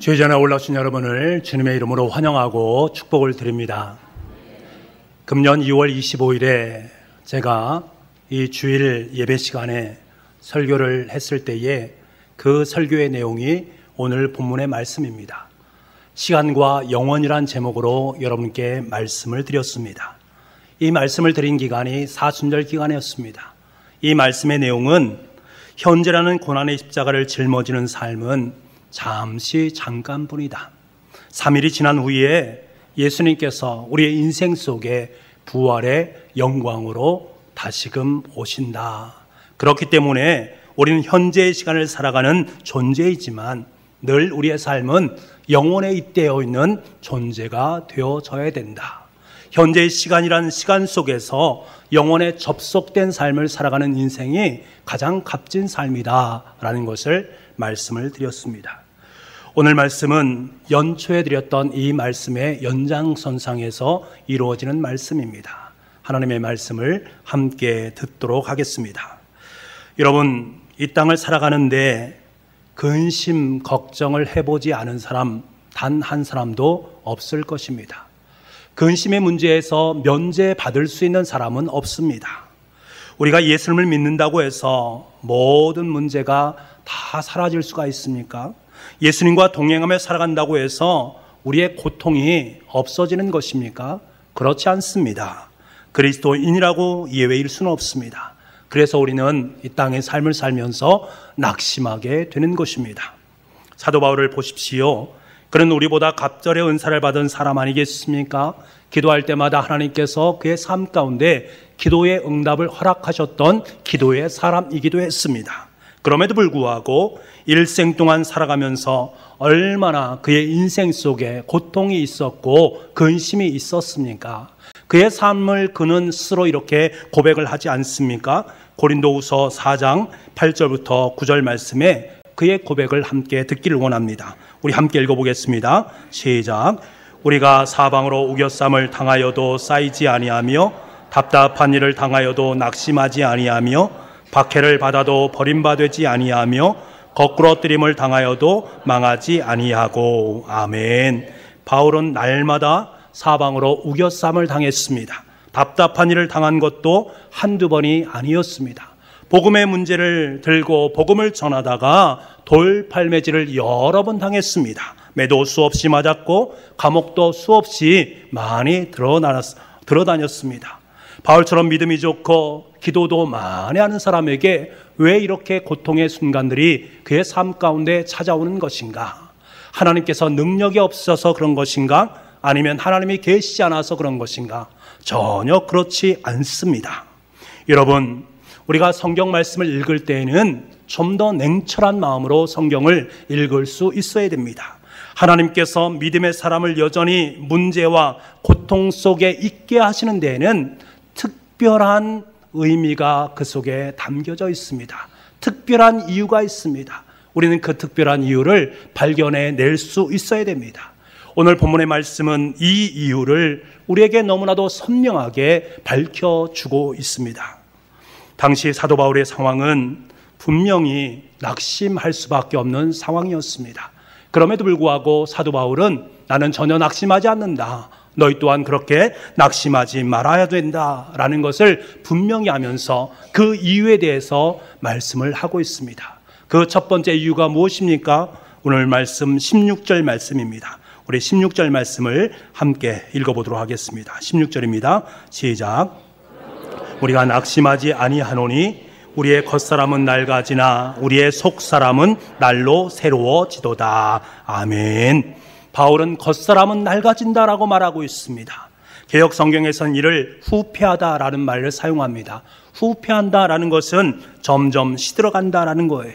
주의전에 올라오신 여러분을 주님의 이름으로 환영하고 축복을 드립니다. 금년 2월 25일에 제가 이 주일 예배 시간에 설교를 했을 때에 그 설교의 내용이 오늘 본문의 말씀입니다. 시간과 영원이란 제목으로 여러분께 말씀을 드렸습니다. 이 말씀을 드린 기간이 사순절 기간이었습니다. 이 말씀의 내용은 현재라는 고난의 십자가를 짊어지는 삶은 잠깐뿐이다. 3일이 지난 후에 예수님께서 우리의 인생 속에 부활의 영광으로 다시금 오신다. 그렇기 때문에 우리는 현재의 시간을 살아가는 존재이지만 늘 우리의 삶은 영원에 잇대어 있는 존재가 되어져야 된다. 현재의 시간이라는 시간 속에서 영원에 접속된 삶을 살아가는 인생이 가장 값진 삶이다라는 것을 말씀을 드렸습니다. 오늘 말씀은 연초에 드렸던 이 말씀의 연장선상에서 이루어지는 말씀입니다. 하나님의 말씀을 함께 듣도록 하겠습니다. 여러분, 이 땅을 살아가는데 근심, 걱정을 해보지 않은 사람 단 한 사람도 없을 것입니다. 근심의 문제에서 면제받을 수 있는 사람은 없습니다. 우리가 예수님을 믿는다고 해서 모든 문제가 다 사라질 수가 있습니까? 예수님과 동행하며 살아간다고 해서 우리의 고통이 없어지는 것입니까? 그렇지 않습니다. 그리스도인이라고 예외일 수는 없습니다. 그래서 우리는 이 땅의 삶을 살면서 낙심하게 되는 것입니다. 사도 바울을 보십시오. 그는 우리보다 갑절의 은사를 받은 사람 아니겠습니까? 기도할 때마다 하나님께서 그의 삶 가운데 기도의 응답을 허락하셨던 기도의 사람이기도 했습니다. 그럼에도 불구하고 일생 동안 살아가면서 얼마나 그의 인생 속에 고통이 있었고 근심이 있었습니까? 그의 삶을 그는 스스로 이렇게 고백을 하지 않습니까? 고린도후서 4장 8절부터 9절 말씀에 그의 고백을 함께 듣기를 원합니다. 우리 함께 읽어보겠습니다. 시작. 우리가 사방으로 우겨쌈을 당하여도 쌓이지 아니하며 답답한 일을 당하여도 낙심하지 아니하며 박해를 받아도 버림받지 아니하며 거꾸러뜨림을 당하여도 망하지 아니하고. 아멘. 바울은 날마다 사방으로 우겨쌈을 당했습니다. 답답한 일을 당한 것도 한두 번이 아니었습니다. 복음의 문제를 들고 복음을 전하다가 돌팔매질을 여러 번 당했습니다. 매도 수없이 맞았고 감옥도 수없이 많이 들어다녔습니다. 바울처럼 믿음이 좋고 기도도 많이 하는 사람에게 왜 이렇게 고통의 순간들이 그의 삶 가운데 찾아오는 것인가? 하나님께서 능력이 없어서 그런 것인가? 아니면 하나님이 계시지 않아서 그런 것인가? 전혀 그렇지 않습니다. 여러분, 우리가 성경 말씀을 읽을 때에는 좀 더 냉철한 마음으로 성경을 읽을 수 있어야 됩니다. 하나님께서 믿음의 사람을 여전히 문제와 고통 속에 있게 하시는 데에는 특별한 의미가 그 속에 담겨져 있습니다. 특별한 이유가 있습니다. 우리는 그 특별한 이유를 발견해낼 수 있어야 됩니다. 오늘 본문의 말씀은 이 이유를 우리에게 너무나도 선명하게 밝혀주고 있습니다. 당시 사도 바울의 상황은 분명히 낙심할 수밖에 없는 상황이었습니다. 그럼에도 불구하고 사도 바울은 나는 전혀 낙심하지 않는다. 너희 또한 그렇게 낙심하지 말아야 된다라는 것을 분명히 하면서 그 이유에 대해서 말씀을 하고 있습니다. 그 첫 번째 이유가 무엇입니까? 오늘 말씀 16절 말씀입니다. 우리 16절 말씀을 함께 읽어보도록 하겠습니다. 16절입니다. 시작. 우리가 낙심하지 아니하노니 우리의 겉사람은 낡아지나 우리의 속사람은 날로 새로워지도다. 아멘. 바울은 겉사람은 낡아진다라고 말하고 있습니다. 개역 성경에서는 이를 후패하다라는 말을 사용합니다. 후패한다라는 것은 점점 시들어간다라는 거예요.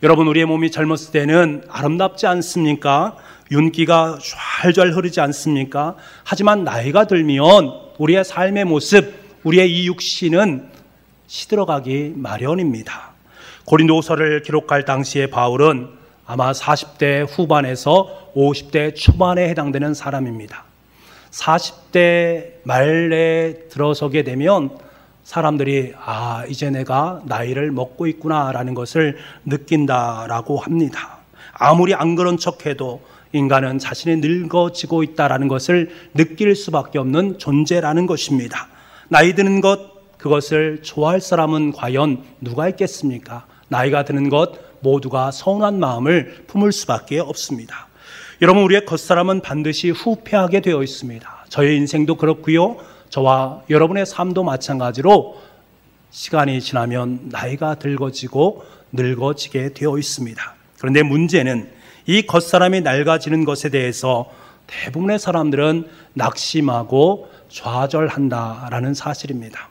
여러분, 우리의 몸이 젊었을 때는 아름답지 않습니까? 윤기가 좔좔 흐르지 않습니까? 하지만 나이가 들면 우리의 삶의 모습, 우리의 이 육신은 시들어가기 마련입니다. 고린도후서를 기록할 당시에 바울은 아마 40대 후반에서 50대 초반에 해당되는 사람입니다. 40대 말에 들어서게 되면 사람들이 이제 내가 나이를 먹고 있구나라는 것을 느낀다라고 합니다. 아무리 안 그런 척해도 인간은 자신이 늙어지고 있다는 것을 느낄 수밖에 없는 존재라는 것입니다. 나이 드는 것, 그것을 좋아할 사람은 과연 누가 있겠습니까? 나이가 드는 것 모두가 서운한 마음을 품을 수밖에 없습니다. 여러분, 우리의 겉사람은 반드시 후패하게 되어 있습니다. 저의 인생도 그렇고요, 저와 여러분의 삶도 마찬가지로 시간이 지나면 나이가 들어지고 늙어지게 되어 있습니다. 그런데 문제는 이 겉사람이 낡아지는 것에 대해서 대부분의 사람들은 낙심하고 좌절한다라는 사실입니다.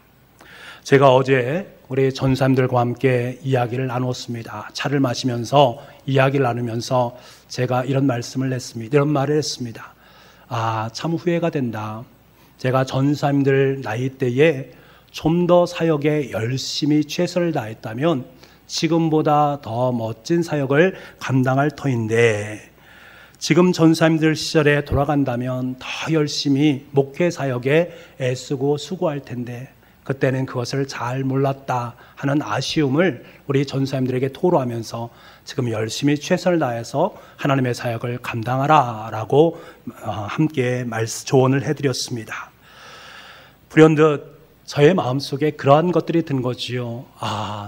제가 어제 우리 전사님들과 함께 이야기를 나눴습니다. 차를 마시면서 이야기를 나누면서 제가 이런 말씀을 했습니다. 이런 말을 했습니다. 참 후회가 된다. 제가 전사님들 나이 때에 좀 더 사역에 열심히 최선을 다했다면 지금보다 더 멋진 사역을 감당할 터인데, 지금 전사님들 시절에 돌아간다면 더 열심히 목회 사역에 애쓰고 수고할 텐데 그때는 그것을 잘 몰랐다 하는 아쉬움을 우리 전사님들에게 토로하면서 지금 열심히 최선을 다해서 하나님의 사역을 감당하라 라고 함께 조언을 해드렸습니다. 불현듯 저의 마음속에 그러한 것들이 든 거지요.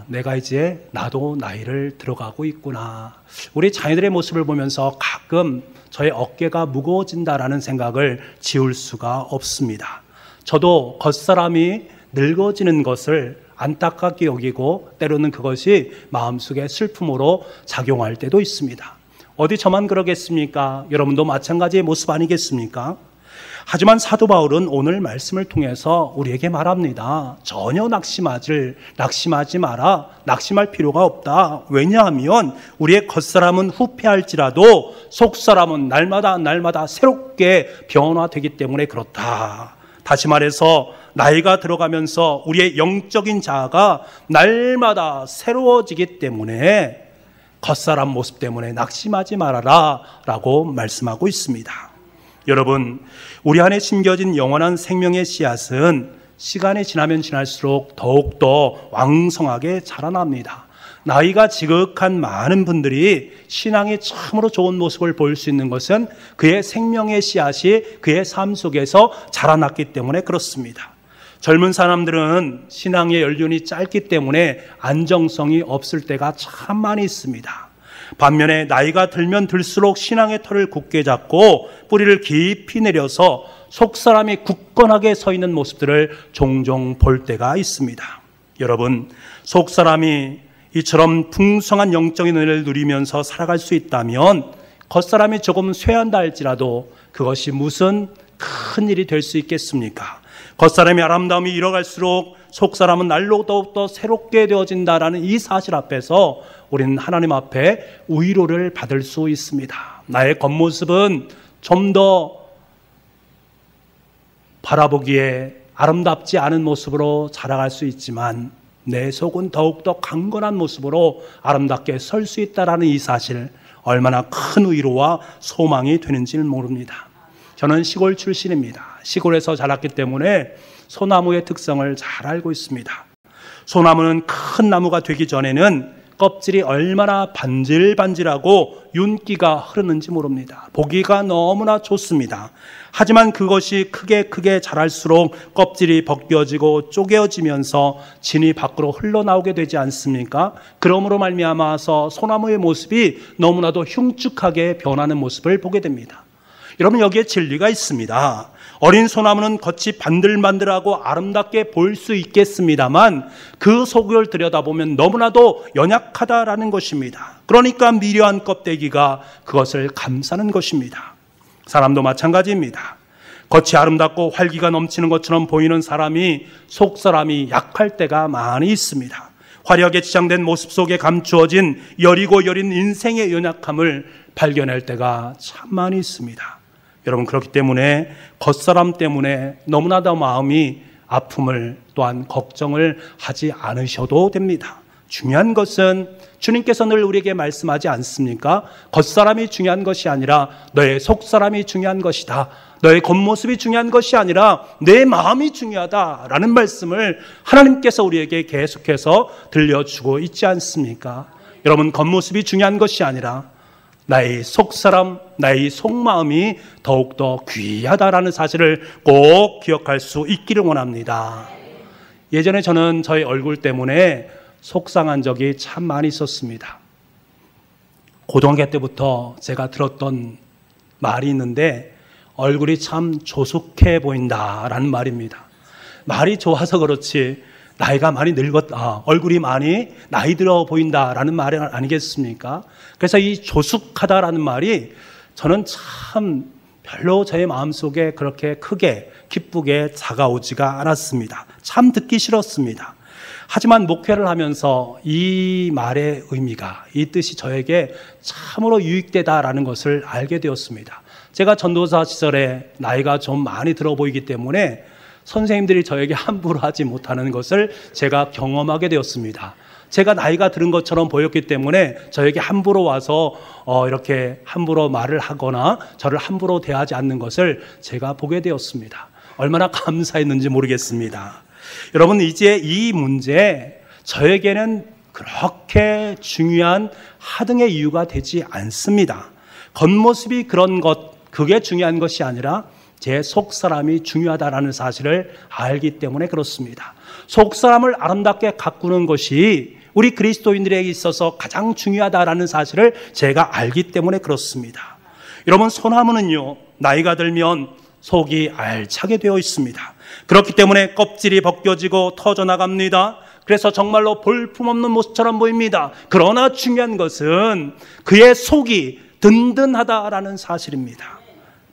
내가 이제 나도 나이를 들어가고 있구나. 우리 자녀들의 모습을 보면서 가끔 저의 어깨가 무거워진다라는 생각을 지울 수가 없습니다. 저도 겉사람이 늙어지는 것을 안타깝게 여기고 때로는 그것이 마음속에 슬픔으로 작용할 때도 있습니다. 어디 저만 그러겠습니까? 여러분도 마찬가지의 모습 아니겠습니까? 하지만 사도 바울은 오늘 말씀을 통해서 우리에게 말합니다. 전혀 낙심하지 마라. 낙심할 필요가 없다. 왜냐하면 우리의 겉사람은 후패할지라도 속사람은 날마다 새롭게 변화되기 때문에 그렇다. 다시 말해서 나이가 들어가면서 우리의 영적인 자아가 날마다 새로워지기 때문에 겉사람 모습 때문에 낙심하지 말아라 라고 말씀하고 있습니다. 여러분, 우리 안에 심겨진 영원한 생명의 씨앗은 시간이 지나면 지날수록 더욱더 왕성하게 자라납니다. 나이가 지극한 많은 분들이 신앙이 참으로 좋은 모습을 보일 수 있는 것은 그의 생명의 씨앗이 그의 삶 속에서 자라났기 때문에 그렇습니다. 젊은 사람들은 신앙의 연륜이 짧기 때문에 안정성이 없을 때가 참 많이 있습니다. 반면에 나이가 들면 들수록 신앙의 털을 굳게 잡고 뿌리를 깊이 내려서 속사람이 굳건하게 서 있는 모습들을 종종 볼 때가 있습니다. 여러분, 속사람이 이처럼 풍성한 영적인 은혜를 누리면서 살아갈 수 있다면 겉사람이 조금 쇠한다 할지라도 그것이 무슨 큰 일이 될 수 있겠습니까? 겉사람의 아름다움이 잃어갈수록 속사람은 날로 더욱더 새롭게 되어진다라는 이 사실 앞에서 우리는 하나님 앞에 위로를 받을 수 있습니다. 나의 겉모습은 좀 더 바라보기에 아름답지 않은 모습으로 자라갈 수 있지만 내 속은 더욱더 강건한 모습으로 아름답게 설 수 있다라는 이 사실, 얼마나 큰 위로와 소망이 되는지는 모릅니다. 저는 시골 출신입니다. 시골에서 자랐기 때문에 소나무의 특성을 잘 알고 있습니다. 소나무는 큰 나무가 되기 전에는 껍질이 얼마나 반질반질하고 윤기가 흐르는지 모릅니다. 보기가 너무나 좋습니다. 하지만 그것이 크게 자랄수록 껍질이 벗겨지고 쪼개어지면서 진이 밖으로 흘러나오게 되지 않습니까? 그러므로 말미암아서 소나무의 모습이 너무나도 흉측하게 변하는 모습을 보게 됩니다. 여러분, 여기에 진리가 있습니다. 어린 소나무는 겉이 반들반들하고 아름답게 보일 수 있겠습니다만 그 속을 들여다보면 너무나도 연약하다라는 것입니다. 그러니까 미려한 껍데기가 그것을 감싸는 것입니다. 사람도 마찬가지입니다. 겉이 아름답고 활기가 넘치는 것처럼 보이는 사람이 속사람이 약할 때가 많이 있습니다. 화려하게 치장된 모습 속에 감추어진 여리고 여린 인생의 연약함을 발견할 때가 참 많이 있습니다. 여러분, 그렇기 때문에 겉사람 때문에 너무나도 마음이 아픔을 또한 걱정을 하지 않으셔도 됩니다. 중요한 것은 주님께서 늘 우리에게 말씀하지 않습니까? 겉사람이 중요한 것이 아니라 너의 속사람이 중요한 것이다. 너의 겉모습이 중요한 것이 아니라 내 마음이 중요하다라는 말씀을 하나님께서 우리에게 계속해서 들려주고 있지 않습니까? 여러분, 겉모습이 중요한 것이 아니라 나의 속사람, 나의 속마음이 더욱더 귀하다라는 사실을 꼭 기억할 수 있기를 원합니다. 예전에 저는 저희 얼굴 때문에 속상한 적이 참 많이 있었습니다. 고등학교 때부터 제가 들었던 말이 있는데 얼굴이 참 조숙해 보인다라는 말입니다. 말이 좋아서 그렇지 나이가 많이 늙었다, 얼굴이 많이 나이 들어 보인다라는 말이 아니겠습니까? 그래서 이 조숙하다라는 말이 저는 참 별로 제 마음속에 그렇게 크게 기쁘게 다가오지가 않았습니다. 참 듣기 싫었습니다. 하지만 목회를 하면서 이 말의 의미가, 이 뜻이 저에게 참으로 유익되다라는 것을 알게 되었습니다. 제가 전도사 시절에 나이가 좀 많이 들어 보이기 때문에 선생님들이 저에게 함부로 하지 못하는 것을 제가 경험하게 되었습니다. 제가 나이가 들은 것처럼 보였기 때문에 저에게 함부로 와서 이렇게 함부로 말을 하거나 저를 함부로 대하지 않는 것을 제가 보게 되었습니다. 얼마나 감사했는지 모르겠습니다. 여러분, 이제 이 문제 저에게는 그렇게 중요한 하등의 이유가 되지 않습니다. 겉모습이 그런 것, 그게 중요한 것이 아니라 제 속사람이 중요하다라는 사실을 알기 때문에 그렇습니다. 속사람을 아름답게 가꾸는 것이 우리 그리스도인들에게 있어서 가장 중요하다라는 사실을 제가 알기 때문에 그렇습니다. 여러분, 소나무는요, 나이가 들면 속이 알차게 되어 있습니다. 그렇기 때문에 껍질이 벗겨지고 터져나갑니다. 그래서 정말로 볼품없는 모습처럼 보입니다. 그러나 중요한 것은 그의 속이 든든하다라는 사실입니다.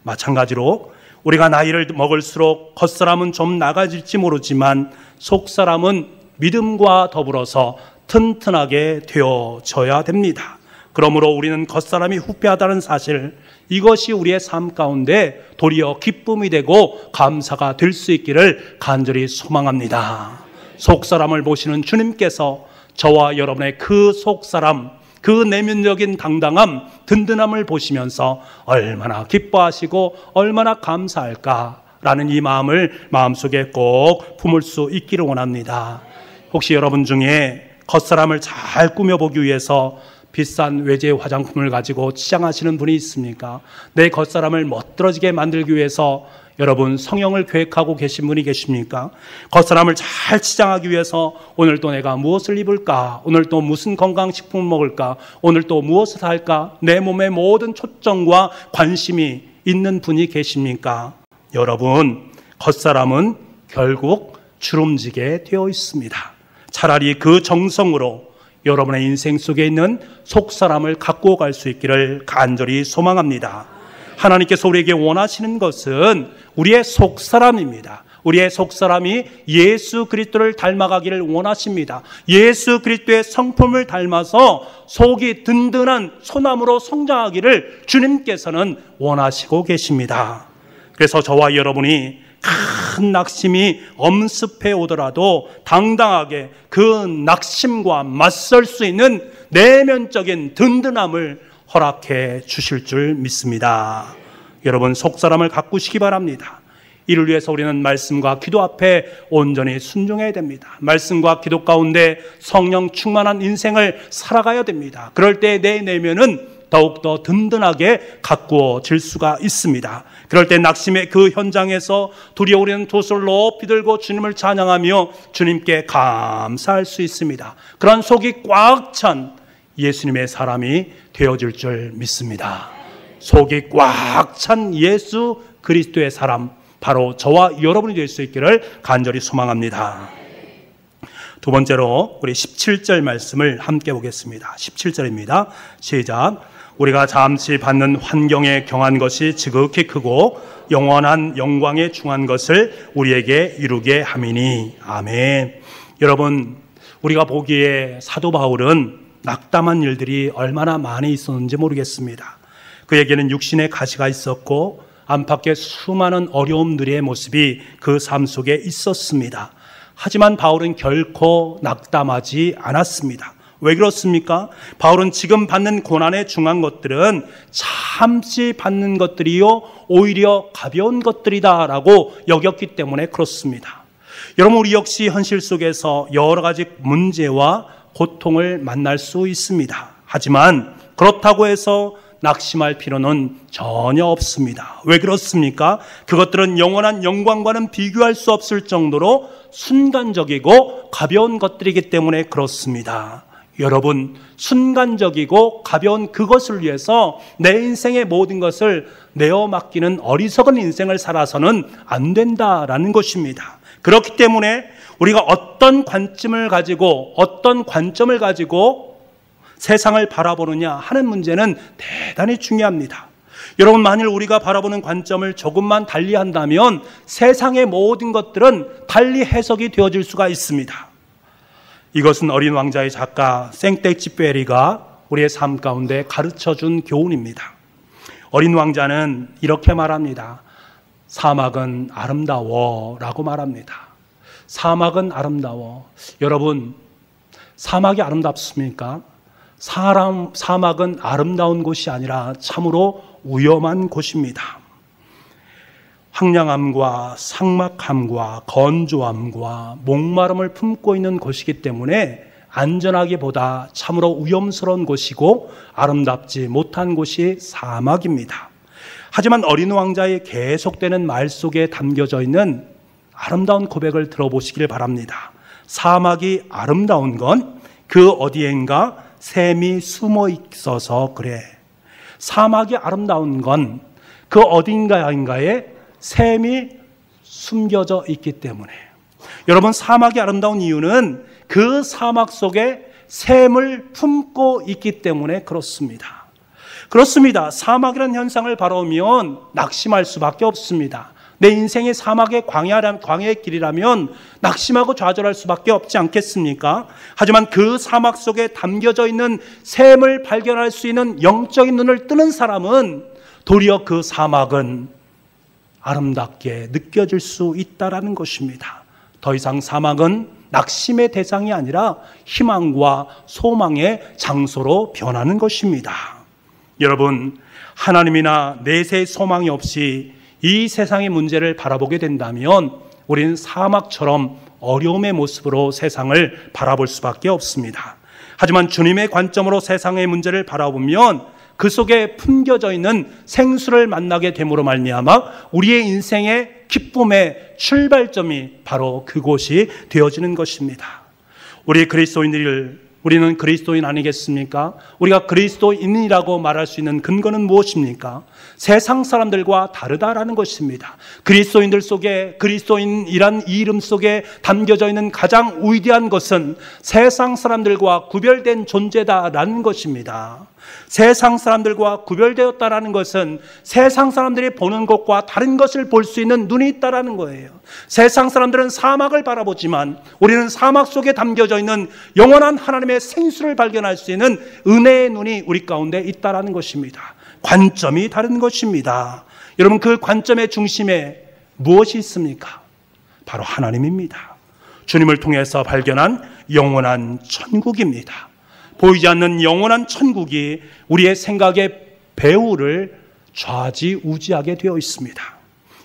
마찬가지로 우리가 나이를 먹을수록 겉사람은 좀 나가질지 모르지만 속사람은 믿음과 더불어서 튼튼하게 되어져야 됩니다. 그러므로 우리는 겉사람이 후패하다는 사실, 이것이 우리의 삶 가운데 도리어 기쁨이 되고 감사가 될 수 있기를 간절히 소망합니다. 속사람을 보시는 주님께서 저와 여러분의 그 속사람, 그 내면적인 당당함, 든든함을 보시면서 얼마나 기뻐하시고 얼마나 감사할까라는 이 마음을 마음속에 꼭 품을 수 있기를 원합니다. 혹시 여러분 중에 겉사람을 잘 꾸며보기 위해서 비싼 외제 화장품을 가지고 치장하시는 분이 있습니까? 내 겉사람을 멋들어지게 만들기 위해서 여러분 성형을 계획하고 계신 분이 계십니까? 겉사람을 잘 치장하기 위해서 오늘 또 내가 무엇을 입을까? 오늘 또 무슨 건강식품을 먹을까? 오늘 또 무엇을 살까? 내 몸의 모든 초점과 관심이 있는 분이 계십니까? 여러분, 겉사람은 결국 주름지게 되어 있습니다. 차라리 그 정성으로 여러분의 인생 속에 있는 속사람을 갖고 갈 수 있기를 간절히 소망합니다. 하나님께서 우리에게 원하시는 것은 우리의 속사람입니다. 우리의 속사람이 예수 그리스도를 닮아가기를 원하십니다. 예수 그리스도의 성품을 닮아서 속이 든든한 소나무로 성장하기를 주님께서는 원하시고 계십니다. 그래서 저와 여러분이 큰 낙심이 엄습해 오더라도 당당하게 그 낙심과 맞설 수 있는 내면적인 든든함을 허락해 주실 줄 믿습니다. 여러분, 속사람을 가꾸시기 바랍니다. 이를 위해서 우리는 말씀과 기도 앞에 온전히 순종해야 됩니다. 말씀과 기도 가운데 성령 충만한 인생을 살아가야 됩니다. 그럴 때 내 내면은 더욱더 든든하게 가꾸어질 수가 있습니다. 그럴 때 낙심의 그 현장에서 두려워 우리는 두 손을 높이 들고 주님을 찬양하며 주님께 감사할 수 있습니다. 그런 속이 꽉 찬 예수님의 사람이 되어질 줄 믿습니다. 속이 꽉 찬 예수 그리스도의 사람, 바로 저와 여러분이 될 수 있기를 간절히 소망합니다. 두 번째로 우리 17절 말씀을 함께 보겠습니다. 17절입니다. 시작. 우리가 잠시 받는 환경에 경한 것이 지극히 크고 영원한 영광에 중한 것을 우리에게 이루게 함이니. 아멘. 여러분, 우리가 보기에 사도 바울은 낙담한 일들이 얼마나 많이 있었는지 모르겠습니다. 그에게는 육신의 가시가 있었고 안팎의 수많은 어려움들의 모습이 그 삶 속에 있었습니다. 하지만 바울은 결코 낙담하지 않았습니다. 왜 그렇습니까? 바울은 지금 받는 고난에 중한 것들은 잠시 받는 것들이요 오히려 가벼운 것들이다라고 여겼기 때문에 그렇습니다. 여러분, 우리 역시 현실 속에서 여러 가지 문제와 고통을 만날 수 있습니다. 하지만 그렇다고 해서 낙심할 필요는 전혀 없습니다. 왜 그렇습니까? 그것들은 영원한 영광과는 비교할 수 없을 정도로 순간적이고 가벼운 것들이기 때문에 그렇습니다. 여러분, 순간적이고 가벼운 그것을 위해서 내 인생의 모든 것을 내어 맡기는 어리석은 인생을 살아서는 안 된다라는 것입니다. 그렇기 때문에 우리가 어떤 관점을 가지고 세상을 바라보느냐 하는 문제는 대단히 중요합니다. 여러분, 만일 우리가 바라보는 관점을 조금만 달리한다면 세상의 모든 것들은 달리 해석이 되어질 수가 있습니다. 이것은 어린 왕자의 작가 생텍쥐페리가 우리의 삶 가운데 가르쳐준 교훈입니다. 어린 왕자는 이렇게 말합니다. 사막은 아름다워 라고 말합니다. 사막은 아름다워. 여러분, 사막이 아름답습니까? 사막은 아름다운 곳이 아니라 참으로 위험한 곳입니다. 황량함과 삭막함과 건조함과 목마름을 품고 있는 곳이기 때문에 안전하기보다 참으로 위험스러운 곳이고 아름답지 못한 곳이 사막입니다. 하지만 어린 왕자의 계속되는 말 속에 담겨져 있는 아름다운 고백을 들어보시길 바랍니다. 사막이 아름다운 건 그 어디엔가 샘이 숨어 있어서 그래. 사막이 아름다운 건 그 어딘가에 샘이 숨겨져 있기 때문에. 여러분, 사막이 아름다운 이유는 그 사막 속에 샘을 품고 있기 때문에 그렇습니다. 그렇습니다. 사막이라는 현상을 바라보면 낙심할 수밖에 없습니다. 내 인생의 사막의 광야의 길이라면 낙심하고 좌절할 수밖에 없지 않겠습니까? 하지만 그 사막 속에 담겨져 있는 샘을 발견할 수 있는 영적인 눈을 뜨는 사람은 도리어 그 사막은 아름답게 느껴질 수 있다라는 것입니다. 더 이상 사막은 낙심의 대상이 아니라 희망과 소망의 장소로 변하는 것입니다. 여러분, 하나님이나 내세의 소망이 없이 이 세상의 문제를 바라보게 된다면 우리는 사막처럼 어려움의 모습으로 세상을 바라볼 수밖에 없습니다. 하지만 주님의 관점으로 세상의 문제를 바라보면 그 속에 품겨져 있는 생수를 만나게 됨으로 말미암아 우리의 인생의 기쁨의 출발점이 바로 그곳이 되어지는 것입니다. 우리는 그리스도인 아니겠습니까? 우리가 그리스도인이라고 말할 수 있는 근거는 무엇입니까? 세상 사람들과 다르다라는 것입니다. 그리스도인들 속에, 그리스도인이란 이 이름 속에 담겨져 있는 가장 위대한 것은 세상 사람들과 구별된 존재다라는 것입니다. 세상 사람들과 구별되었다라는 것은 세상 사람들이 보는 것과 다른 것을 볼 수 있는 눈이 있다라는 거예요. 세상 사람들은 사막을 바라보지만 우리는 사막 속에 담겨져 있는 영원한 하나님의 생수를 발견할 수 있는 은혜의 눈이 우리 가운데 있다라는 것입니다. 관점이 다른 것입니다. 여러분, 그 관점의 중심에 무엇이 있습니까? 바로 하나님입니다. 주님을 통해서 발견한 영원한 천국입니다. 보이지 않는 영원한 천국이 우리의 생각의 배후를 좌지우지하게 되어 있습니다.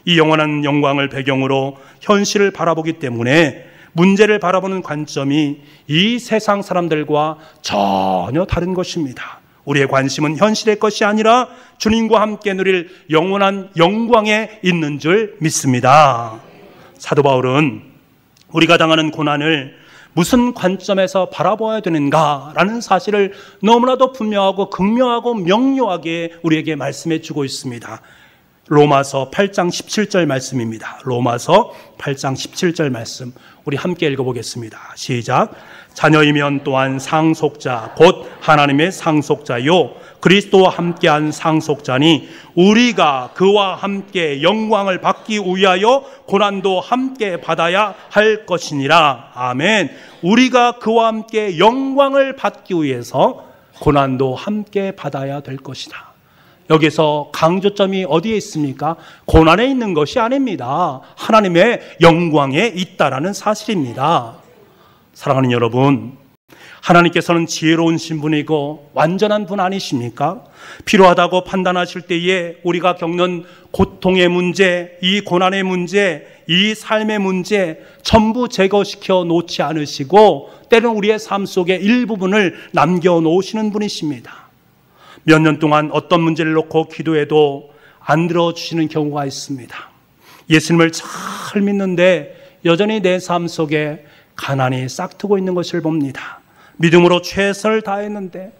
이 영원한 영광을 배경으로 현실을 바라보기 때문에 문제를 바라보는 관점이 이 세상 사람들과 전혀 다른 것입니다. 우리의 관심은 현실의 것이 아니라 주님과 함께 누릴 영원한 영광에 있는 줄 믿습니다. 사도 바울은 우리가 당하는 고난을 무슨 관점에서 바라봐야 되는가라는 사실을 너무나도 분명하고 극명하고 명료하게 우리에게 말씀해 주고 있습니다. 로마서 8장 17절 말씀입니다. 로마서 8장 17절 말씀 우리 함께 읽어보겠습니다. 시작. 자녀이면 또한 상속자 곧 하나님의 상속자요 그리스도와 함께한 상속자니 우리가 그와 함께 영광을 받기 위하여 고난도 함께 받아야 할 것이니라. 아멘. 우리가 그와 함께 영광을 받기 위해서 고난도 함께 받아야 될 것이다. 여기서 강조점이 어디에 있습니까? 고난에 있는 것이 아닙니다. 하나님의 영광에 있다라는 사실입니다. 사랑하는 여러분, 하나님께서는 지혜로운 신분이고 완전한 분 아니십니까? 필요하다고 판단하실 때에 우리가 겪는 고통의 문제, 이 고난의 문제, 이 삶의 문제 전부 제거시켜 놓지 않으시고 때로는 우리의 삶 속에 일부분을 남겨놓으시는 분이십니다. 몇 년 동안 어떤 문제를 놓고 기도해도 안 들어주시는 경우가 있습니다. 예수님을 잘 믿는데 여전히 내 삶 속에 가난이 싹트고 있는 것을 봅니다. 믿음으로 최선을 다했는데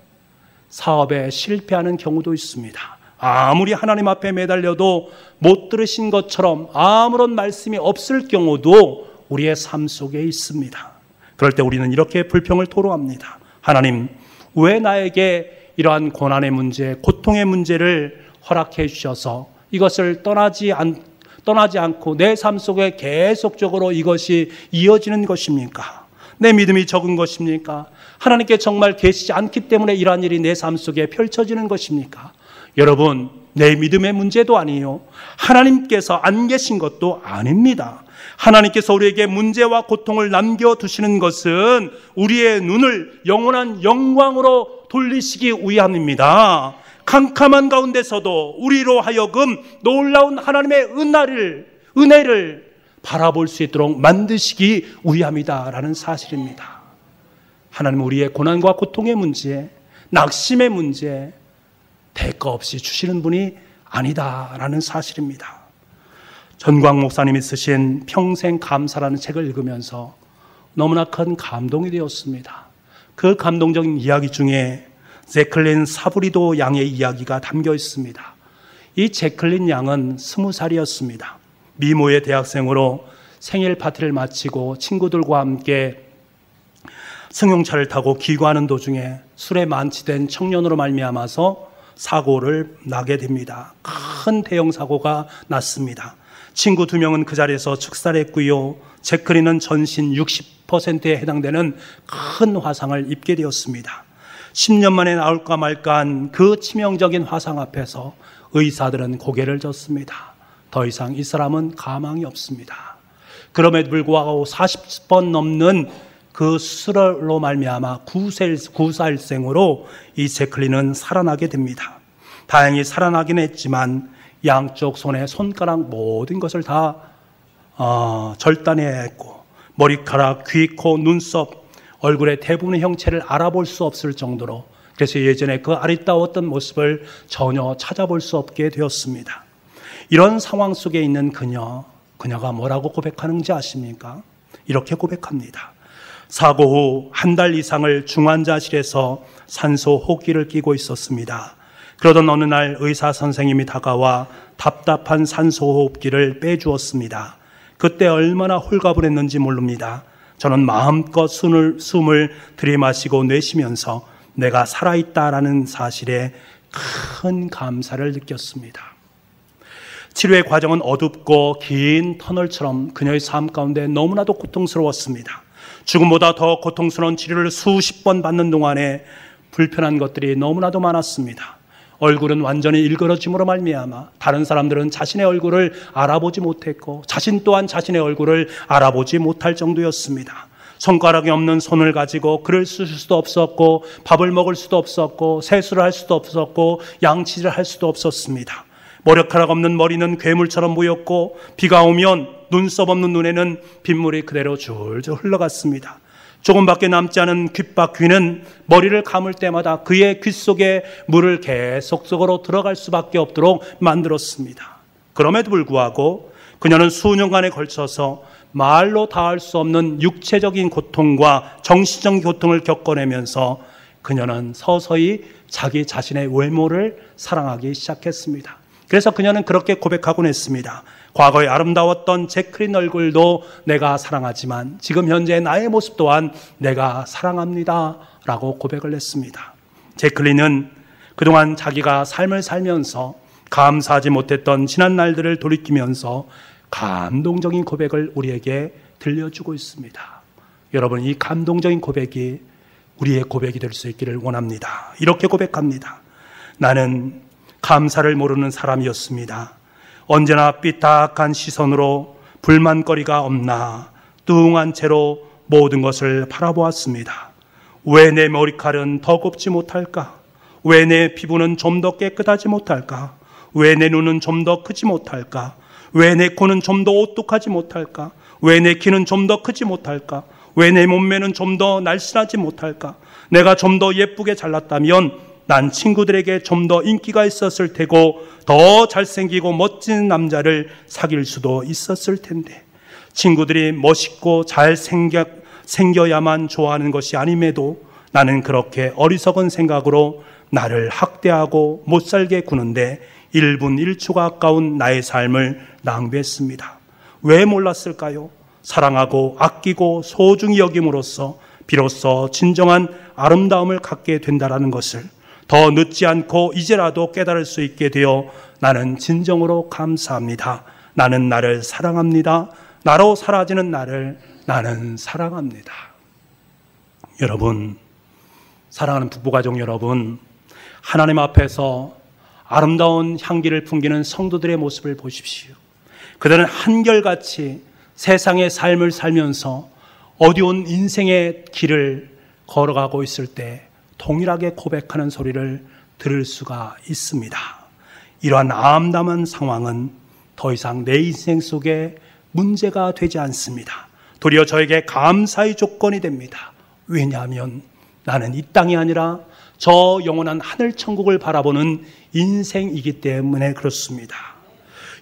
사업에 실패하는 경우도 있습니다. 아무리 하나님 앞에 매달려도 못 들으신 것처럼 아무런 말씀이 없을 경우도 우리의 삶 속에 있습니다. 그럴 때 우리는 이렇게 불평을 토로합니다. 하나님, 왜 나에게 이러한 고난의 문제, 고통의 문제를 허락해 주셔서 이것을 떠나지 않고 내 삶 속에 계속적으로 이것이 이어지는 것입니까? 내 믿음이 적은 것입니까? 하나님께 정말 계시지 않기 때문에 이러한 일이 내 삶 속에 펼쳐지는 것입니까? 여러분, 내 믿음의 문제도 아니요, 하나님께서 안 계신 것도 아닙니다. 하나님께서 우리에게 문제와 고통을 남겨두시는 것은 우리의 눈을 영원한 영광으로 돌리시기 위함입니다. 캄캄한 가운데서도 우리로 하여금 놀라운 하나님의 은혜를 바라볼 수 있도록 만드시기 위함이다라는 사실입니다. 하나님은 우리의 고난과 고통의 문제, 낙심의 문제 대가 없이 주시는 분이 아니다라는 사실입니다. 전광 목사님이 쓰신 평생 감사라는 책을 읽으면서 너무나 큰 감동이 되었습니다. 그 감동적인 이야기 중에 제클린 사브리도 양의 이야기가 담겨 있습니다. 이 제클린 양은 20살이었습니다. 미모의 대학생으로 생일 파티를 마치고 친구들과 함께 승용차를 타고 귀가하는 도중에 술에 만취된 청년으로 말미암아서 사고를 나게 됩니다. 큰 대형 사고가 났습니다. 친구 2명은 그 자리에서 축살했고요. 제클린은 전신 60%에 해당되는 큰 화상을 입게 되었습니다. 10년 만에 나올까 말까한 그 치명적인 화상 앞에서 의사들은 고개를 졌습니다. 더 이상 이 사람은 가망이 없습니다. 그럼에도 불구하고 40번 넘는 그 수술로 말미암아 구살생으로 이 제클린은 살아나게 됩니다. 다행히 살아나긴 했지만 양쪽 손에 손가락 모든 것을 다 절단해야 했고 머리카락, 귀, 코, 눈썹, 얼굴의 대부분의 형체를 알아볼 수 없을 정도로, 그래서 예전에 그 아리따웠던 모습을 전혀 찾아볼 수 없게 되었습니다. 이런 상황 속에 있는 그녀가 뭐라고 고백하는지 아십니까? 이렇게 고백합니다. 사고 후 한 달 이상을 중환자실에서 산소 호흡기를 끼고 있었습니다. 그러던 어느 날 의사 선생님이 다가와 답답한 산소 호흡기를 빼주었습니다. 그때 얼마나 홀가분했는지 모릅니다. 저는 마음껏 숨을 들이마시고 내쉬면서 내가 살아있다라는 사실에 큰 감사를 느꼈습니다. 치료의 과정은 어둡고 긴 터널처럼 그녀의 삶 가운데 너무나도 고통스러웠습니다. 죽음보다 더 고통스러운 치료를 수십 번 받는 동안에 불편한 것들이 너무나도 많았습니다. 얼굴은 완전히 일그러짐으로 말미암아 다른 사람들은 자신의 얼굴을 알아보지 못했고 자신 또한 자신의 얼굴을 알아보지 못할 정도였습니다. 손가락이 없는 손을 가지고 글을 쓸 수도 없었고 밥을 먹을 수도 없었고 세수를 할 수도 없었고 양치를 할 수도 없었습니다. 머리카락 없는 머리는 괴물처럼 보였고 비가 오면 눈썹 없는 눈에는 빗물이 그대로 줄줄 흘러갔습니다. 조금밖에 남지 않은 귓밖 귀는 머리를 감을 때마다 그의 귀 속에 물을 계속적으로 들어갈 수밖에 없도록 만들었습니다. 그럼에도 불구하고 그녀는 수년간에 걸쳐서 말로 다할 수 없는 육체적인 고통과 정신적인 고통을 겪어내면서 그녀는 서서히 자기 자신의 외모를 사랑하기 시작했습니다. 그래서 그녀는 그렇게 고백하곤 했습니다. 과거에 아름다웠던 제클린 얼굴도 내가 사랑하지만 지금 현재 나의 모습 또한 내가 사랑합니다 라고 고백을 했습니다. 제클린은 그동안 자기가 삶을 살면서 감사하지 못했던 지난 날들을 돌이키면서 감동적인 고백을 우리에게 들려주고 있습니다. 여러분, 이 감동적인 고백이 우리의 고백이 될 수 있기를 원합니다. 이렇게 고백합니다. 나는 감사를 모르는 사람이었습니다. 언제나 삐딱한 시선으로 불만거리가 없나 뚱한 채로 모든 것을 바라보았습니다. 왜 내 머리칼은 더 곱지 못할까? 왜 내 피부는 좀 더 깨끗하지 못할까? 왜 내 눈은 좀 더 크지 못할까? 왜 내 코는 좀 더 오똑하지 못할까? 왜 내 키는 좀 더 크지 못할까? 왜 내 몸매는 좀 더 날씬하지 못할까? 내가 좀 더 예쁘게 잘났다면 난 친구들에게 좀 더 인기가 있었을 테고 더 잘생기고 멋진 남자를 사귈 수도 있었을 텐데, 친구들이 멋있고 잘생겨야만 좋아하는 것이 아님에도 나는 그렇게 어리석은 생각으로 나를 학대하고 못살게 구는데 1분 1초가 아까운 나의 삶을 낭비했습니다. 왜 몰랐을까요? 사랑하고 아끼고 소중히 여김으로써 비로소 진정한 아름다움을 갖게 된다는 것을 더 늦지 않고 이제라도 깨달을 수 있게 되어 나는 진정으로 감사합니다. 나는 나를 사랑합니다. 나로 사라지는 나를 나는 사랑합니다. 여러분, 사랑하는 부부가족 여러분, 하나님 앞에서 아름다운 향기를 풍기는 성도들의 모습을 보십시오. 그들은 한결같이 세상의 삶을 살면서 어려운 인생의 길을 걸어가고 있을 때 동일하게 고백하는 소리를 들을 수가 있습니다. 이러한 암담한 상황은 더 이상 내 인생 속에 문제가 되지 않습니다. 도리어 저에게 감사의 조건이 됩니다. 왜냐하면 나는 이 땅이 아니라 저 영원한 하늘 천국을 바라보는 인생이기 때문에 그렇습니다.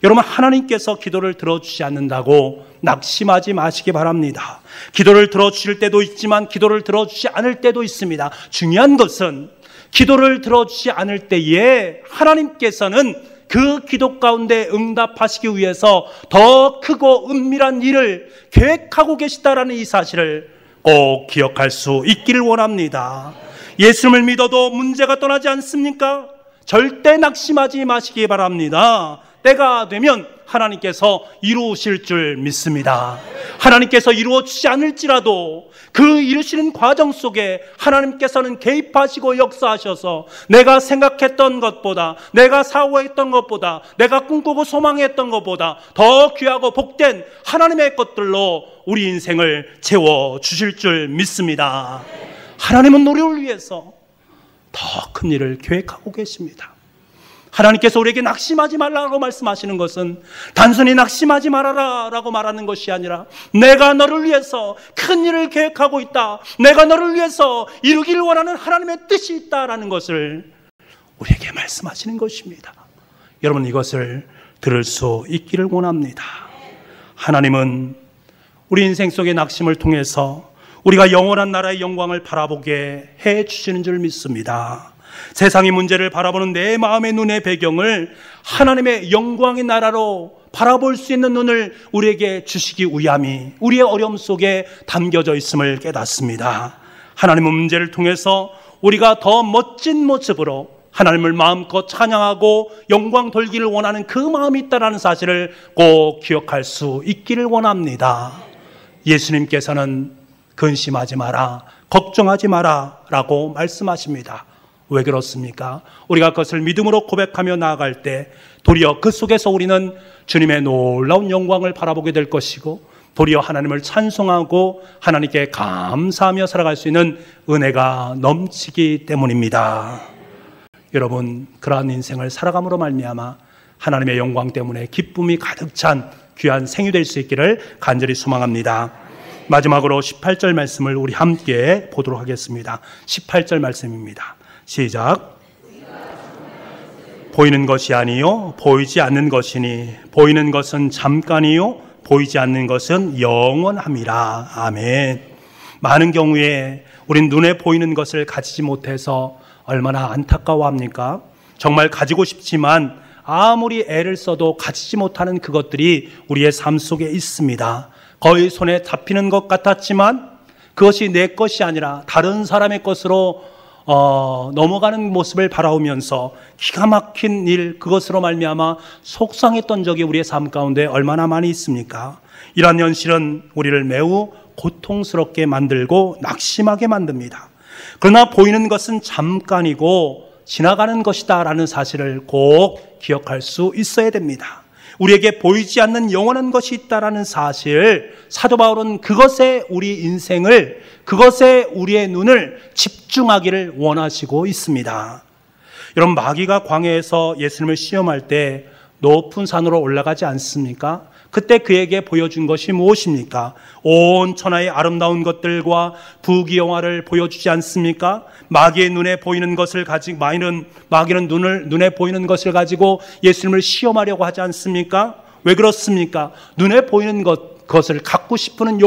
여러분, 하나님께서 기도를 들어주지 않는다고 낙심하지 마시기 바랍니다. 기도를 들어주실 때도 있지만 기도를 들어주지 않을 때도 있습니다. 중요한 것은 기도를 들어주지 않을 때에 하나님께서는 그 기도 가운데 응답하시기 위해서 더 크고 은밀한 일을 계획하고 계시다라는 이 사실을 꼭 기억할 수 있기를 원합니다. 예수님을 믿어도 문제가 떠나지 않습니까? 절대 낙심하지 마시기 바랍니다. 때가 되면 하나님께서 이루실 줄 믿습니다. 하나님께서 이루어주지 않을지라도 그 이루시는 과정 속에 하나님께서는 개입하시고 역사하셔서 내가 생각했던 것보다, 내가 사고했던 것보다, 내가 꿈꾸고 소망했던 것보다 더 귀하고 복된 하나님의 것들로 우리 인생을 채워주실 줄 믿습니다. 하나님은 우리를 위해서 더 큰 일을 계획하고 계십니다. 하나님께서 우리에게 낙심하지 말라고 말씀하시는 것은 단순히 낙심하지 말아라 라고 말하는 것이 아니라 내가 너를 위해서 큰 일을 계획하고 있다, 내가 너를 위해서 이루기를 원하는 하나님의 뜻이 있다라는 것을 우리에게 말씀하시는 것입니다. 여러분, 이것을 들을 수 있기를 원합니다. 하나님은 우리 인생 속의 낙심을 통해서 우리가 영원한 나라의 영광을 바라보게 해 주시는 줄 믿습니다. 세상의 문제를 바라보는 내 마음의 눈의 배경을 하나님의 영광의 나라로 바라볼 수 있는 눈을 우리에게 주시기 위함이 우리의 어려움 속에 담겨져 있음을 깨닫습니다. 하나님의 문제를 통해서 우리가 더 멋진 모습으로 하나님을 마음껏 찬양하고 영광 돌기를 원하는 그 마음이 있다는 사실을 꼭 기억할 수 있기를 원합니다. 예수님께서는 근심하지 마라, 걱정하지 마라 라고 말씀하십니다. 왜 그렇습니까? 우리가 그것을 믿음으로 고백하며 나아갈 때 도리어 그 속에서 우리는 주님의 놀라운 영광을 바라보게 될 것이고 도리어 하나님을 찬송하고 하나님께 감사하며 살아갈 수 있는 은혜가 넘치기 때문입니다. 여러분, 그러한 인생을 살아감으로 말미암아 하나님의 영광 때문에 기쁨이 가득 찬 귀한 생이 될 수 있기를 간절히 소망합니다. 마지막으로 18절 말씀을 우리 함께 보도록 하겠습니다. 18절 말씀입니다. 시작. 보이는 것이 아니요 보이지 않는 것이니 보이는 것은 잠깐이요 보이지 않는 것은 영원함이라. 아멘. 많은 경우에 우린 눈에 보이는 것을 가지지 못해서 얼마나 안타까워합니까? 정말 가지고 싶지만 아무리 애를 써도 가지지 못하는 그것들이 우리의 삶 속에 있습니다. 거의 손에 잡히는 것 같았지만 그것이 내 것이 아니라 다른 사람의 것으로 넘어가는 모습을 바라보면서 기가 막힌 일, 그것으로 말미암아 속상했던 적이 우리의 삶 가운데 얼마나 많이 있습니까? 이러한 현실은 우리를 매우 고통스럽게 만들고 낙심하게 만듭니다. 그러나 보이는 것은 잠깐이고 지나가는 것이다 라는 사실을 꼭 기억할 수 있어야 됩니다. 우리에게 보이지 않는 영원한 것이 있다라는 사실, 사도 바울은 그것에 우리 인생을, 그것에 우리의 눈을 집중하기를 원하시고 있습니다. 여러분, 마귀가 광야에서 예수님을 시험할 때 높은 산으로 올라가지 않습니까? 그때 그에게 보여준 것이 무엇입니까? 온 천하의 아름다운 것들과 부귀영화를 보여주지 않습니까? 마귀의 눈에 보이는 것을 가지고 마귀는 눈에 보이는 것을 가지고 예수님을 시험하려고 하지 않습니까? 왜 그렇습니까? 눈에 보이는 것을 갖고 싶은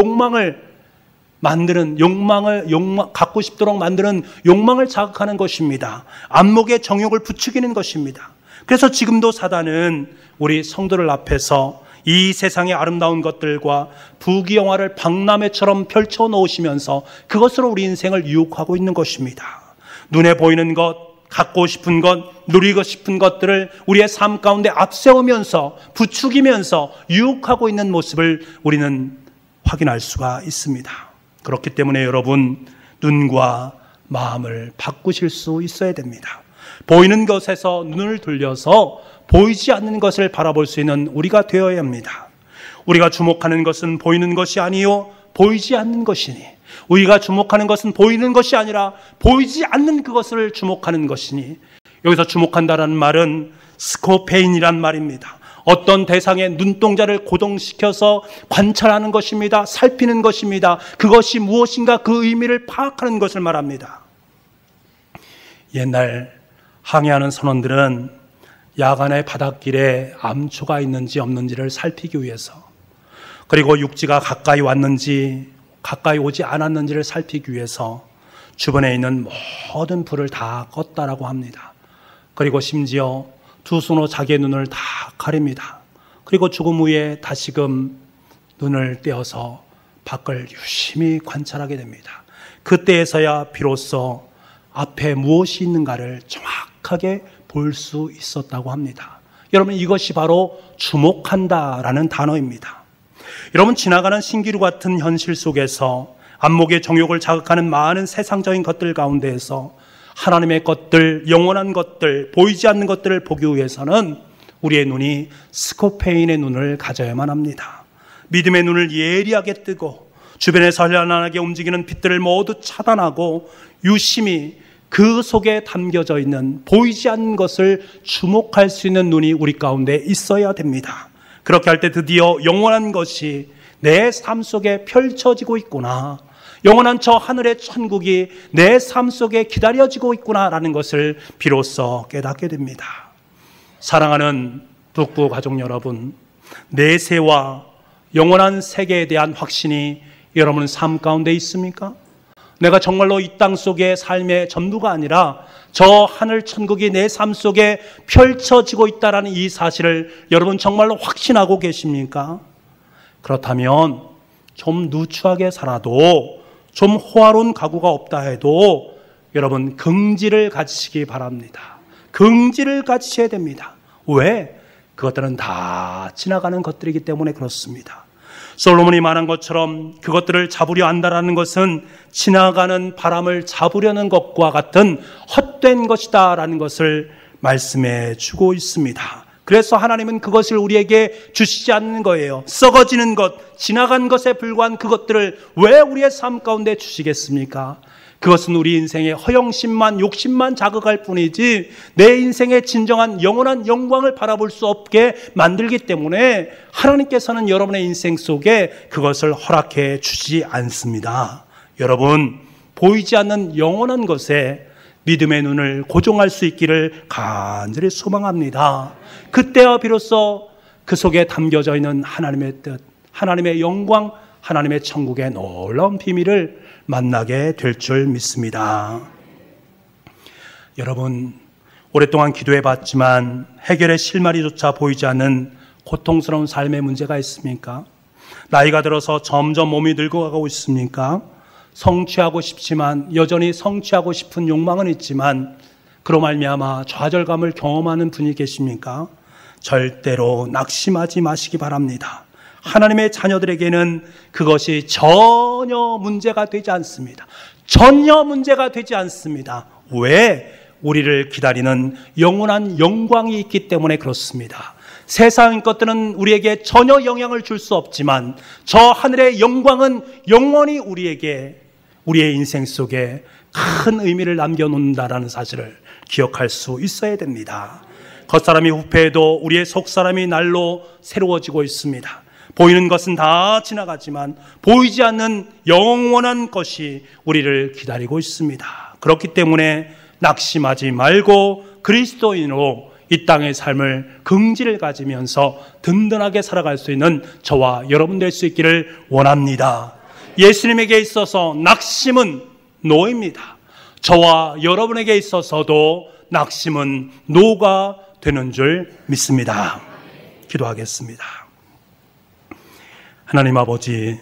갖고 싶도록 만드는 욕망을 자극하는 것입니다. 안목의 정욕을 부추기는 것입니다. 그래서 지금도 사단은 우리 성도들 앞에서 이 세상의 아름다운 것들과 부귀영화를 박람회처럼 펼쳐 놓으시면서 그것으로 우리 인생을 유혹하고 있는 것입니다. 눈에 보이는 것, 갖고 싶은 것, 누리고 싶은 것들을 우리의 삶 가운데 앞세우면서 부추기면서 유혹하고 있는 모습을 우리는 확인할 수가 있습니다. 그렇기 때문에 여러분, 눈과 마음을 바꾸실 수 있어야 됩니다. 보이는 것에서 눈을 돌려서 보이지 않는 것을 바라볼 수 있는 우리가 되어야 합니다. 우리가 주목하는 것은 보이는 것이 아니요 보이지 않는 것이니, 우리가 주목하는 것은 보이는 것이 아니라 보이지 않는 그것을 주목하는 것이니, 여기서 주목한다라는 말은 스코페인이란 말입니다. 어떤 대상의 눈동자를 고정시켜서 관찰하는 것입니다. 살피는 것입니다. 그것이 무엇인가 그 의미를 파악하는 것을 말합니다. 옛날 항해하는 선원들은 야간에 바닷길에 암초가 있는지 없는지를 살피기 위해서, 그리고 육지가 가까이 왔는지 가까이 오지 않았는지를 살피기 위해서 주변에 있는 모든 불을 다 껐다라고 합니다. 그리고 심지어 두 손으로 자기의 눈을 다 가립니다. 그리고 죽음 후에 다시금 눈을 떼어서 밖을 유심히 관찰하게 됩니다. 그때에서야 비로소 앞에 무엇이 있는가를 정확하게 볼 수 있었다고 합니다. 여러분, 이것이 바로 주목한다라는 단어입니다. 여러분, 지나가는 신기루 같은 현실 속에서 안목의 정욕을 자극하는 많은 세상적인 것들 가운데에서 하나님의 것들, 영원한 것들, 보이지 않는 것들을 보기 위해서는 우리의 눈이 스코페인의 눈을 가져야만 합니다. 믿음의 눈을 예리하게 뜨고 주변에서 현란하게 움직이는 빛들을 모두 차단하고 유심히 그 속에 담겨져 있는 보이지 않는 것을 주목할 수 있는 눈이 우리 가운데 있어야 됩니다. 그렇게 할 때 드디어 영원한 것이 내 삶 속에 펼쳐지고 있구나, 영원한 저 하늘의 천국이 내 삶 속에 기다려지고 있구나라는 것을 비로소 깨닫게 됩니다. 사랑하는 북부 가족 여러분, 내세와 영원한 세계에 대한 확신이 여러분 삶 가운데 있습니까? 내가 정말로 이 땅 속의 삶의 전부가 아니라 저 하늘 천국이 내 삶 속에 펼쳐지고 있다는 이 사실을 여러분 정말로 확신하고 계십니까? 그렇다면 좀 누추하게 살아도, 좀 호화로운 가구가 없다 해도 여러분 긍지를 가지시기 바랍니다. 긍지를 가지셔야 됩니다. 왜? 그것들은 다 지나가는 것들이기 때문에 그렇습니다. 솔로몬이 말한 것처럼 그것들을 잡으려 한다는 것은 지나가는 바람을 잡으려는 것과 같은 헛된 것이다라는 것을 말씀해 주고 있습니다. 그래서 하나님은 그것을 우리에게 주시지 않는 거예요. 썩어지는 것, 지나간 것에 불과한 그것들을 왜 우리의 삶 가운데 주시겠습니까? 그것은 우리 인생의 허영심만, 욕심만 자극할 뿐이지 내 인생의 진정한 영원한 영광을 바라볼 수 없게 만들기 때문에 하나님께서는 여러분의 인생 속에 그것을 허락해 주지 않습니다. 여러분, 보이지 않는 영원한 것에 믿음의 눈을 고정할 수 있기를 간절히 소망합니다. 그때와 비로소 그 속에 담겨져 있는 하나님의 뜻, 하나님의 영광, 하나님의 천국의 놀라운 비밀을 만나게 될 줄 믿습니다. 여러분, 오랫동안 기도해 봤지만 해결의 실마리조차 보이지 않는 고통스러운 삶의 문제가 있습니까? 나이가 들어서 점점 몸이 늙어가고 있습니까? 성취하고 싶지만, 여전히 성취하고 싶은 욕망은 있지만 그로 말미암아 좌절감을 경험하는 분이 계십니까? 절대로 낙심하지 마시기 바랍니다. 하나님의 자녀들에게는 그것이 전혀 문제가 되지 않습니다. 전혀 문제가 되지 않습니다. 왜? 우리를 기다리는 영원한 영광이 있기 때문에 그렇습니다. 세상 것들은 우리에게 전혀 영향을 줄 수 없지만 저 하늘의 영광은 영원히 우리에게, 우리의 인생 속에 큰 의미를 남겨놓는다라는 사실을 기억할 수 있어야 됩니다. 겉사람이 후패해도 우리의 속사람이 날로 새로워지고 있습니다. 보이는 것은 다 지나가지만 보이지 않는 영원한 것이 우리를 기다리고 있습니다. 그렇기 때문에 낙심하지 말고 그리스도인으로 이 땅의 삶을 긍지를 가지면서 든든하게 살아갈 수 있는 저와 여러분 될 수 있기를 원합니다. 예수님에게 있어서 낙심은 노입니다. 저와 여러분에게 있어서도 낙심은 노가 되는 줄 믿습니다. 기도하겠습니다. 하나님 아버지,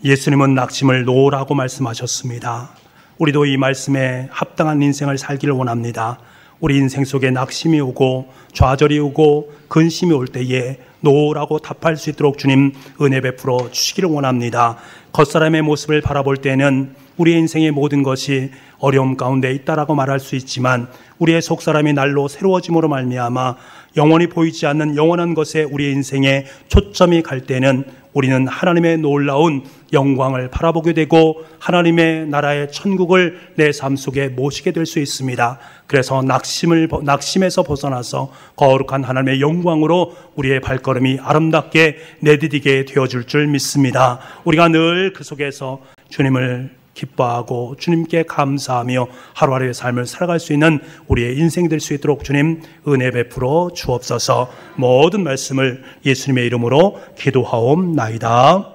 예수님은 낙심을 노라고 말씀하셨습니다. 우리도 이 말씀에 합당한 인생을 살기를 원합니다. 우리 인생 속에 낙심이 오고 좌절이 오고 근심이 올 때에 노라고 답할 수 있도록 주님 은혜 베풀어 주시기를 원합니다. 겉사람의 모습을 바라볼 때는 우리의 인생의 모든 것이 어려움 가운데 있다라고 말할 수 있지만 우리의 속사람이 날로 새로워짐으로 말미암아 영원히 보이지 않는 영원한 것에 우리의 인생의 초점이 갈 때는 우리는 하나님의 놀라운 영광을 바라보게 되고 하나님의 나라의 천국을 내 삶 속에 모시게 될 수 있습니다. 그래서 낙심에서 벗어나서 거룩한 하나님의 영광으로 우리의 발걸음이 아름답게 내디디게 되어줄 줄 믿습니다. 우리가 늘 그 속에서 주님을 기뻐하고 주님께 감사하며 하루하루의 삶을 살아갈 수 있는 우리의 인생 될 수 있도록 주님 은혜 베풀어 주옵소서. 모든 말씀을 예수님의 이름으로 기도하옵나이다.